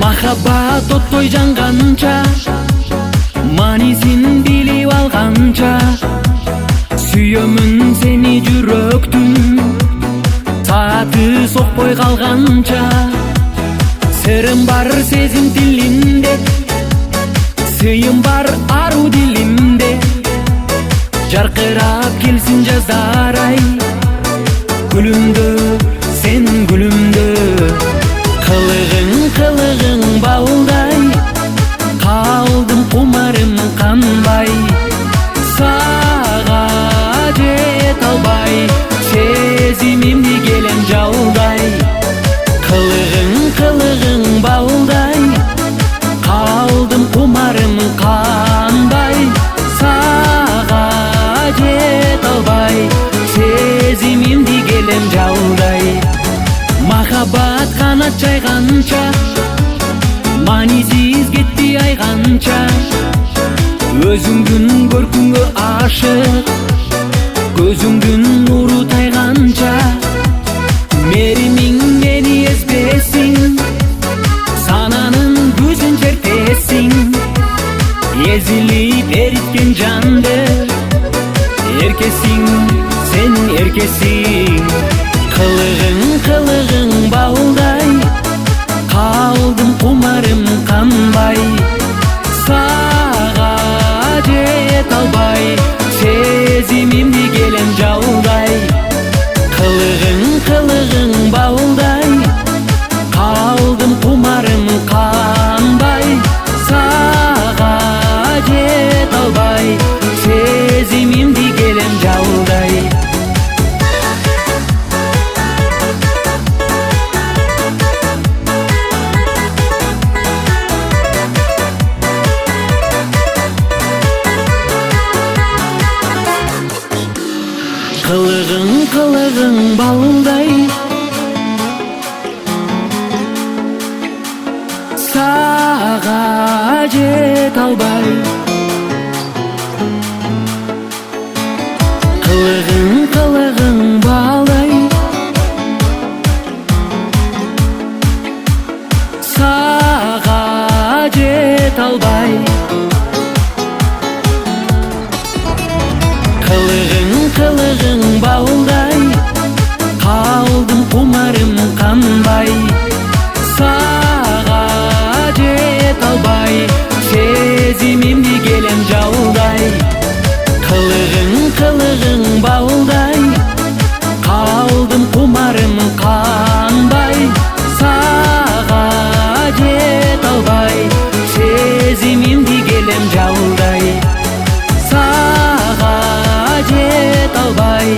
Махаббат оттой жанганча, манисин билип алганча, сүйөмүн сени жүрөктүн, сааты сокпой калганча. Сырым бар сезим тилинде, сыйым бар ару дилимде, жаркырап келсин жаздар ай, гүлүмдө сен гүлүмдө. Кылыгын балдай, калдым кумарым канбай, сага жете албай, сезимимди келем жалдай. Кылыгын балдай, калдым кумарым канбай, сага жете албай, сезимимди келем жалдай. Махаббат канат жайганча, манисиз кетти айганча, өзүңдүн көркүңгө ашык, көзүңдүн нуру тайганча. Меримиң мени эзбесиң, сананын көзүн чертесиң, эзилип эриткен жанды, эркесиң сен эркесиң. Кылыгын балдай, калдым кумарым канбай, сага жете албай, сезимимди келем жалдай. Кылыгын балдай, калдым кумарым канбай, сага жете албай, сезимимди келем жалдай. Кылыгын балдай, сага жете албай. Кылыгын балдай, сага жете албай. Кылыгын балдай, калдым кумарым канбай, сага жете албай, сезимимди келем жалдай. Кылыгын балдай, калдым кумарым канбай, сага жете албай, сезимимди келем жалдай. Сага жете албай,